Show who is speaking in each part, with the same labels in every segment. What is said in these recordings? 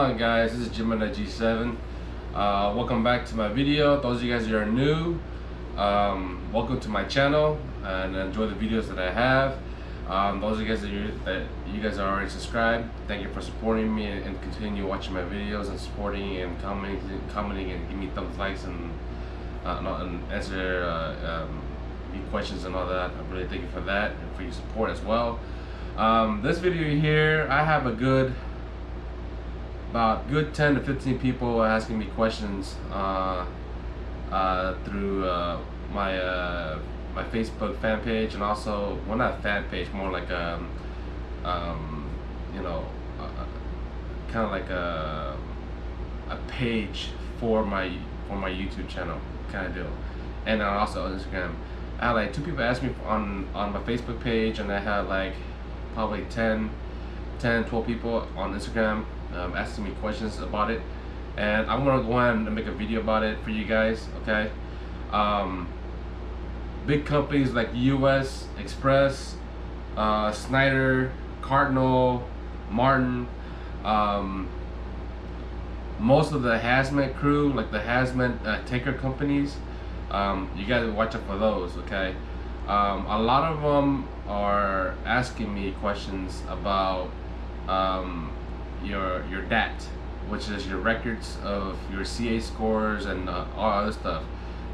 Speaker 1: on, guys? This is Gemini G7. Welcome back to my video. Those of you guys that are new, welcome to my channel and enjoy the videos that I have. Those of you guys that you guys are already subscribed, thank you for supporting me and continue watching my videos and supporting and commenting and give me thumbs likes and answer questions and all that. I really thank you for that and for your support as well. This video here, I have about good 10 to 15 people asking me questions through my Facebook fan page, and also, well, not fan page, more like kind of like a page for my YouTube channel kind of deal, and also on Instagram. I had like 2 people ask me on my Facebook page, and I had like probably 10, 12 people on Instagram asking me questions about it, and I'm gonna go ahead and make a video about it for you guys. Okay, big companies like US Express, Snyder, Cardinal, Martin, most of the hazmat crew, like the hazmat tanker companies, you guys watch out for those. Okay, a lot of them are asking me questions about your DAT, which is your records of your CA scores and all other stuff.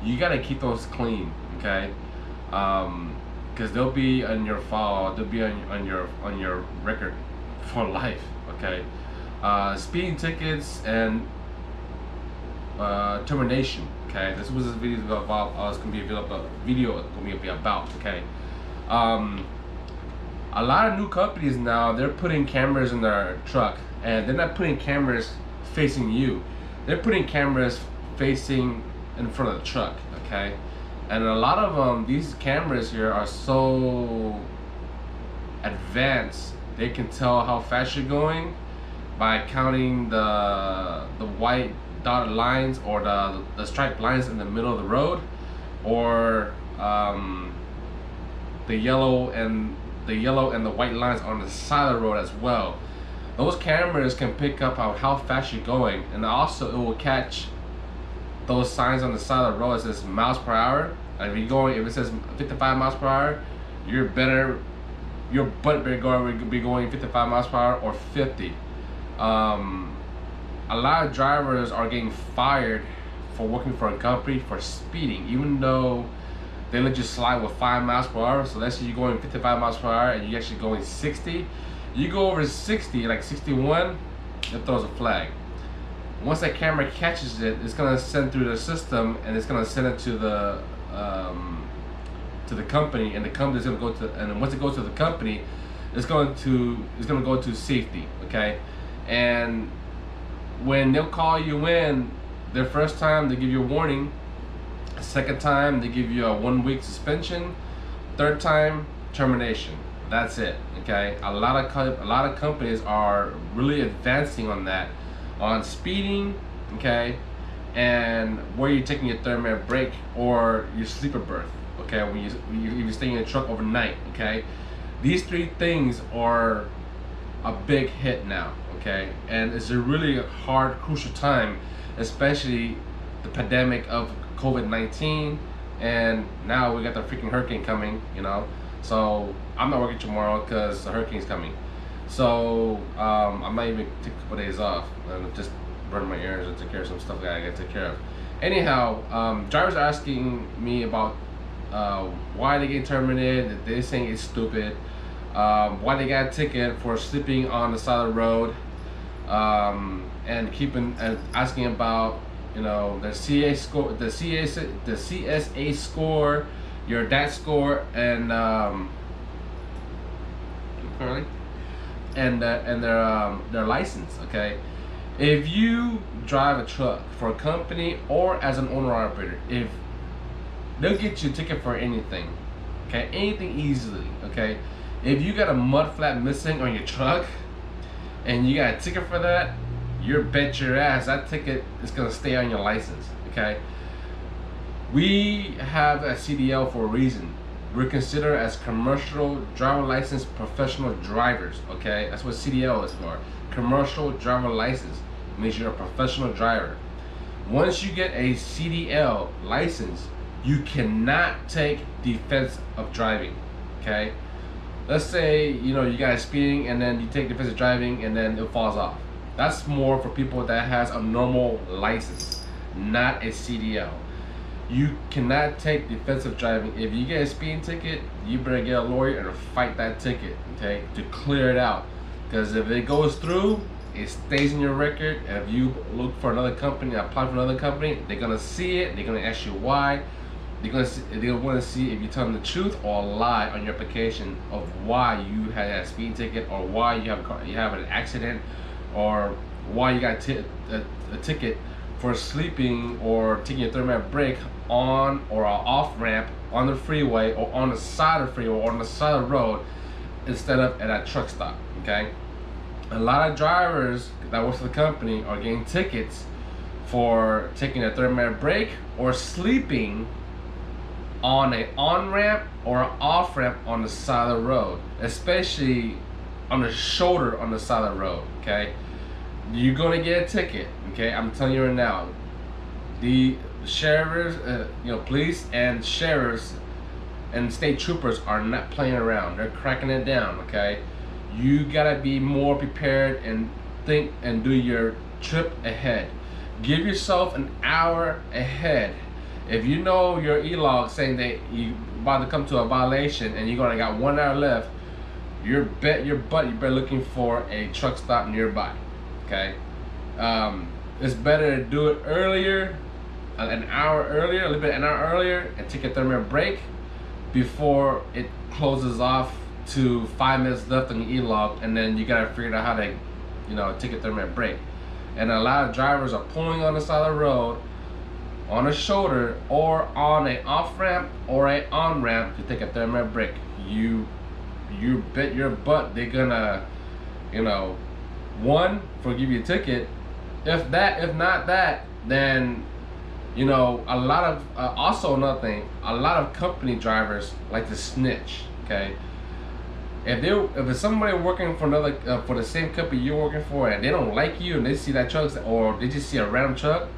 Speaker 1: You gotta keep those clean, okay? Because they'll be on your file, they'll be on your record for life, okay? Speeding tickets and termination, okay? This was this video about. It's gonna be about, okay? A lot of new companies now, they're putting cameras in their truck, and they're not putting cameras facing you. They're putting cameras facing in front of the truck, okay? And a lot of them, these cameras here are so advanced, they can tell how fast you're going by counting the white dotted lines or the striped lines in the middle of the road, or the yellow and the white lines on the side of the road as well. Those cameras can pick up how fast you're going, and also it will catch those signs on the side of the road that says miles per hour. And if it says 55 miles per hour, your butt better be going 55 miles per hour or 50. A lot of drivers are getting fired for working for a company for speeding, even though they let you slide with 5 miles per hour. So let's say you're going 55 miles per hour and you're actually going 60. You go over 60, like 61, it throws a flag. Once that camera catches it, it's gonna send through the system, and it's gonna send it to the company, and the company's gonna go to. And once it goes to the company, it's gonna go to safety. Okay, and when they'll call you in, their first time they give you a warning. Second time they give you a 1-week suspension. Third time, termination. That's it. Okay, a lot of companies are really advancing on that, on speeding, okay, and where you're taking your 30-minute break or your sleeper berth, okay, when you're staying in a truck overnight, okay. These 3 things are a big hit now, okay, and it's a really hard, crucial time, especially the pandemic of COVID-19, and now we got the freaking hurricane coming, you know. So I'm not working tomorrow because the hurricane's coming. So I might even take a couple days off and just run my errands and take care of some stuff that I gotta take care of. Anyhow, drivers are asking me about why they get terminated. They're saying it's stupid. Why they got a ticket for sleeping on the side of the road, and asking about, you know, the CA score, the CSA score, your DAT score, and their license. Okay, if you drive a truck for a company or as an owner operator, if they'll get you a ticket for anything, okay, anything easily. Okay, if you got a mud flap missing on your truck and you got a ticket for that, you bet your ass that ticket is gonna stay on your license. Okay, we have a CDL for a reason. We're considered as commercial driver license professional drivers. Okay, that's what CDL is for. Commercial driver license. means you're a professional driver. Once you get a CDL license, you cannot take defense of driving, okay? Let's say, you know, you guys speeding and then you take defensive driving and then it falls off. That's more for people that has a normal license, not a CDL. You cannot take defensive driving. If you get a speeding ticket, you better get a lawyer and fight that ticket, okay, to clear it out. Because if it goes through, it stays in your record. And if you look for another company, apply for another company, they're gonna see it. They're gonna ask you why. They're gonna want to see if you tell them the truth or lie on your application of why you had a speeding ticket, or why you have an accident, or why you got a ticket for sleeping or taking a 30-minute break on or off ramp on the freeway or on the side of the freeway or on the side of the road instead of at a truck stop. Okay, a lot of drivers that work for the company are getting tickets for taking a 30-minute break or sleeping on an on-ramp or an off-ramp on the side of the road, especially on the shoulder on the side of the road. Okay, you're gonna get a ticket. Okay, I'm telling you right now. The sheriffs, police and sheriffs and state troopers are not playing around. They're cracking it down. Okay, you gotta be more prepared and think and do your trip ahead. Give yourself an hour ahead. If you know your e-log saying that you about to come to a violation and you're gonna got 1 hour left, you better looking for a truck stop nearby. Okay, it's better to do it earlier, an hour earlier, an hour earlier, and take a 30-minute break before it closes off to 5 minutes left on the e-log, and then you gotta figure out how to, take a 30-minute break. And a lot of drivers are pulling on the side of the road, on a shoulder or on a off ramp or a on ramp to take a 30-minute break. You bet your butt they're gonna, forgive you a ticket. If not that, then a lot of also another thing, a lot of company drivers like to snitch. Okay, if it's somebody working for another for the same company you're working for and they don't like you and they see that truck, or they just see a random truck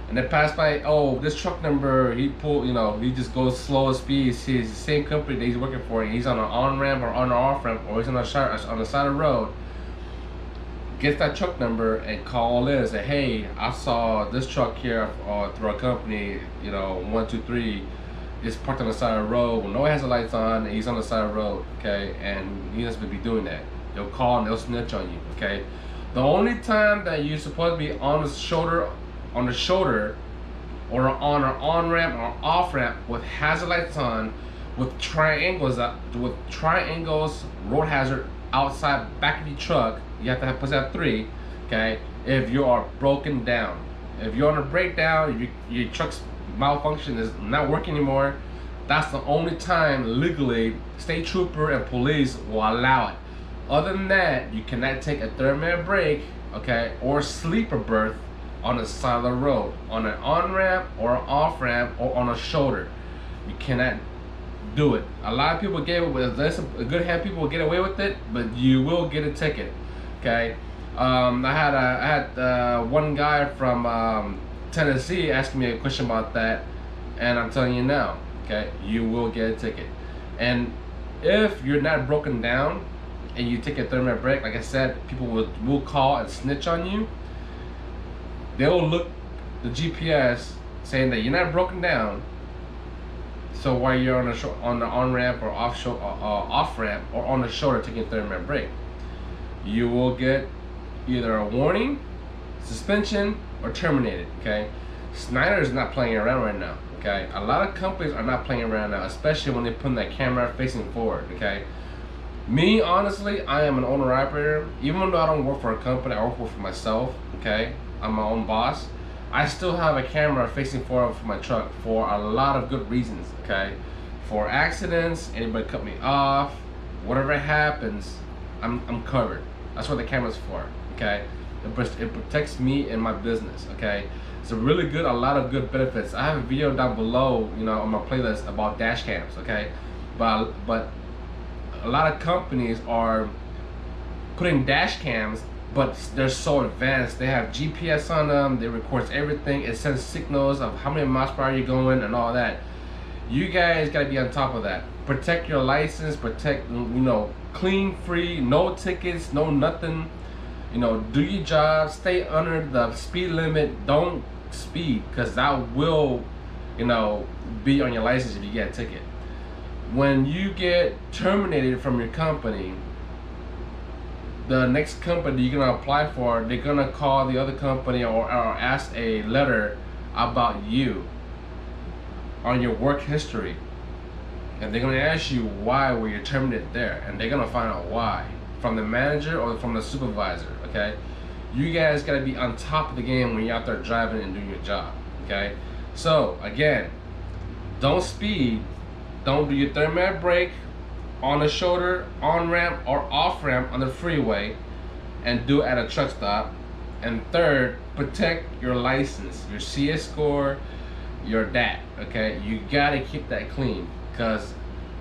Speaker 1: and they pass by, oh, this truck number, he he just goes slow speed. He's the same company that he's working for, and he's on an on-ramp or on an off-ramp, or he's on the side of the road. Get that truck number and call in and say, hey, I saw this truck here through our company, 123, is parked on the side of the road, no one has the lights on, and he's on the side of the road, okay, and he doesn't be doing that. They'll call and they'll snitch on you, okay. The only time that you're supposed to be on the shoulder or on an on-ramp or off ramp with hazard lights on, with triangles, road hazard outside back of your truck, you have to have plus out 3, okay, if you are broken down. If you're on a breakdown, your truck's malfunction is not working anymore, that's the only time legally state trooper and police will allow it. Other than that, you cannot take a 30-minute break, okay, or sleeper berth on the side of the road, on an on-ramp or an off-ramp or on a shoulder. You cannot do it. A lot of people get away with it. A good hand people will get away with it, but you will get a ticket. Okay, I had one guy from Tennessee asking me a question about that, and I'm telling you now, okay, you will get a ticket. And if you're not broken down and you take a 30-minute break, like I said, people will call and snitch on you. They'll look the GPS saying that you're not broken down. So while you're on the on ramp or off ramp or on the shoulder taking a 30-minute break, you will get either a warning, suspension, or terminated. Okay, Snyder is not playing around right now. Okay, a lot of companies are not playing around now, especially when they put that camera facing forward. Okay, me honestly, I am an owner operator. Even though I don't work for a company, I work for myself. Okay, I'm my own boss. I still have a camera facing forward for my truck for a lot of good reasons. Okay, for accidents, anybody cut me off, whatever happens, I'm covered. That's what the camera's for. Okay, it protects me and my business. Okay, it's a lot of good benefits. I have a video down below, on my playlist about dash cams. Okay, but a lot of companies are putting dash cams but they're so advanced. They have GPS on them. They records everything. It sends signals of how many miles per hour you're going and all that. You guys gotta be on top of that. Protect your license. Protect, clean, free, no tickets, no nothing. Do your job. Stay under the speed limit. Don't speed, because that will, be on your license if you get a ticket. When you get terminated from your company, the next company you're gonna apply for, they're gonna call the other company or ask a letter about you on your work history, and they're gonna ask you why were you terminated there, and they're gonna find out why from the manager or from the supervisor. Okay, you guys gotta be on top of the game when you're out there driving and doing your job. Okay, so again, don't speed, don't do your 30-minute break on the shoulder, on ramp or off ramp on the freeway, and do it at a truck stop. And third, protect your license, your CS score, your DAT. Okay, you gotta keep that clean, because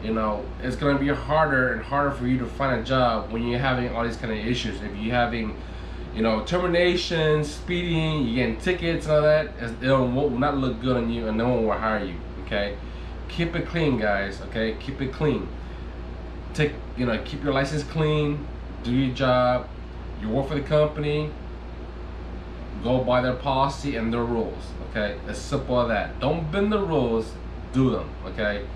Speaker 1: it's gonna be harder and harder for you to find a job when you're having all these kind of issues. If you're having termination, speeding, you're getting tickets and all that, it will not look good on you, and no one will hire you. Okay, keep it clean, guys. Okay, keep it clean. Keep your license clean, do your job, you work for the company, go by their policy and their rules. Okay, as simple as that. Don't bend the rules, do them. Okay,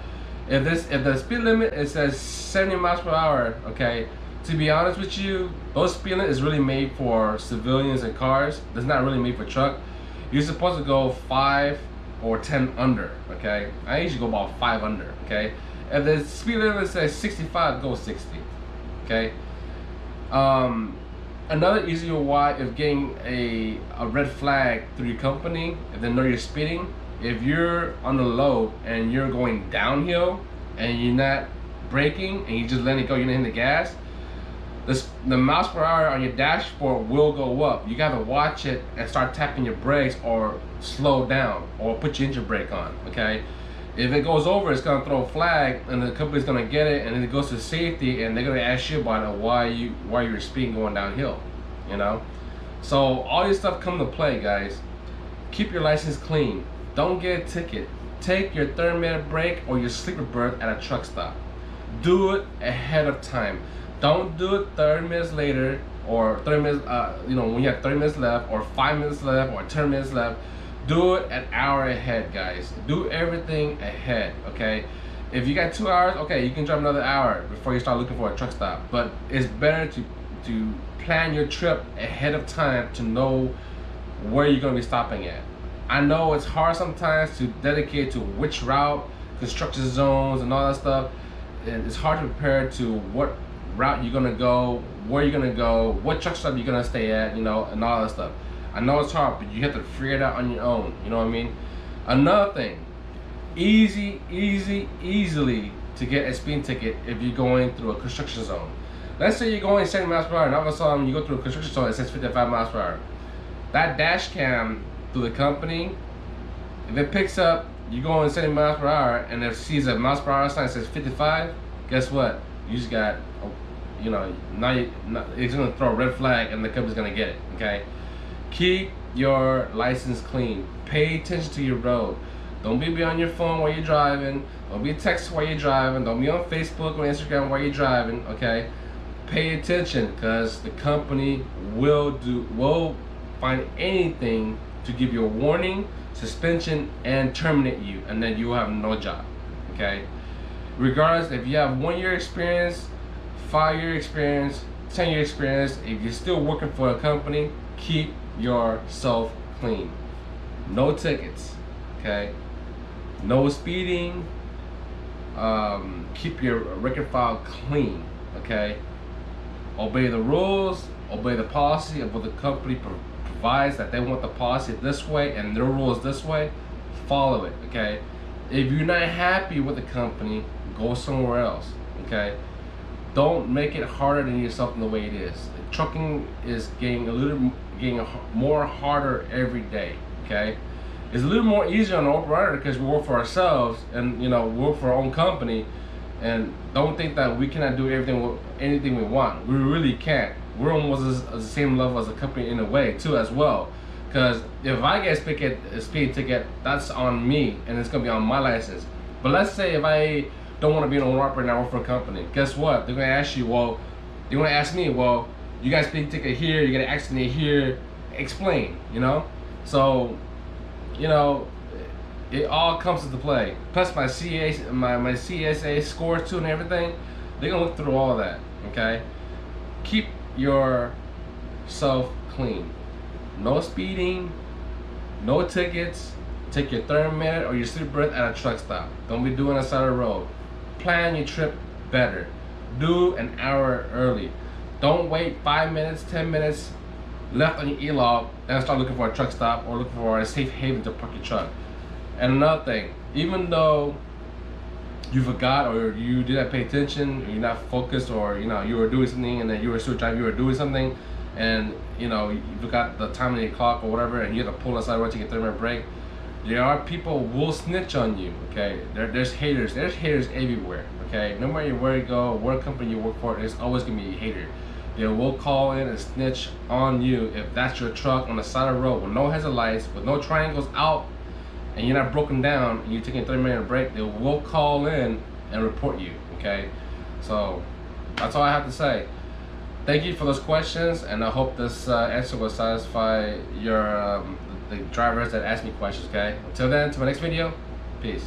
Speaker 1: if the speed limit, it says 70 miles per hour, okay, to be honest with you, those speed limit is really made for civilians and cars. It's not really made for truck. You're supposed to go 5 or 10 under. Okay, I usually go about 5 under. Okay, if the speed limit says 65, go 60. Okay. Another easier why if getting a red flag through your company and then know you're speeding. If you're on the load and you're going downhill and you're not braking and you just letting it go, you're not hitting the gas, the miles per hour on your dashboard will go up. You gotta watch it and start tapping your brakes or slow down or put your engine brake on. Okay. If it goes over, it's gonna throw a flag, and the company's gonna get it, and then it goes to safety, and they're gonna ask you about it, why you're speeding going downhill, So all this stuff come to play, guys. Keep your license clean. Don't get a ticket. Take your 30-minute break or your sleeper berth at a truck stop. Do it ahead of time. Don't do it 30 minutes later, or 30 minutes, when you have 30 minutes left, or 5 minutes left, or 10 minutes left. Do it an hour ahead, guys. Do everything ahead, okay? If you got 2 hours, okay, you can drive another hour before you start looking for a truck stop. But it's better to plan your trip ahead of time to know where you're gonna be stopping at. I know it's hard sometimes to dedicate to which route, construction zones and all that stuff. And it's hard to prepare to what route you're gonna go, where you're gonna go, what truck stop you're gonna stay at, and all that stuff. I know it's hard, but you have to figure it out on your own. You know what I mean? Another thing, easily to get a speeding ticket if you're going through a construction zone. Let's say you're going 70 miles per hour, and all of a sudden you go through a construction zone that says 55 miles per hour. That dash cam through the company, if it picks up you going 70 miles per hour, and it sees a miles per hour sign that says 55, guess what? You just got, it's gonna throw a red flag, and the company's gonna get it. Okay. Keep your license clean. Pay attention to your road. Don't be on your phone while you're driving. Don't be texting while you're driving. Don't be on Facebook or Instagram while you're driving. Okay, pay attention, because the company will find anything to give you a warning, suspension, and terminate you, and then you will have no job. Okay, regardless if you have 1 year experience, 5-year experience, 10-year experience, if you're still working for a company, keep yourself clean. No tickets. Okay, no speeding. Keep your record file clean. Okay, obey the rules, obey the policy of what the company provides, that they want the policy this way and their rules this way. Follow it. Okay, if you're not happy with the company, go somewhere else. Okay, don't make it harder than yourself than the way it is. Trucking is getting more harder every day. Okay, it's a little more easier on the operator because we work for ourselves and we work for our own company, and don't think that we cannot do anything we want. We really can't. we're almost the same level as a company in a way too as well. Because if I get a speeding ticket, that's on me and it's gonna be on my license. But let's say if I don't want to be an owner operator and I work for a company, guess what? They're gonna ask you, well, they're gonna ask me, well, you got a speeding ticket here, you got an accident here, explain, you know? So, you know, it all comes into play. Plus my CSA scores too and everything, they're gonna look through all of that, okay? Keep yourself clean. No speeding, no tickets. Take your thermometer or your sleep breath at a truck stop. Don't be doing it on the side of the road. Plan your trip better. Do an hour early. Don't wait 5 minutes, 10 minutes left on your e-log and start looking for a truck stop or looking for a safe haven to park your truck. And another thing, even though you forgot or you didn't pay attention, or you're not focused, or you know you were doing something and then you were still driving, you were doing something, and you know you forgot the time of the clock or whatever, and you have to pull aside to take a 30-minute break. There are people who will snitch on you, okay? There's haters everywhere, okay? No matter where you go, what company you work for, there's always gonna be a hater. They will call in and snitch on you if that's your truck on the side of the road with no hazard lights, with no triangles out, and you're not broken down, and you're taking a 30-minute break. They will call in and report you, okay? So that's all I have to say. Thank you for those questions, and I hope this answer will satisfy your the drivers that ask me questions, okay? Until then, to my next video, peace.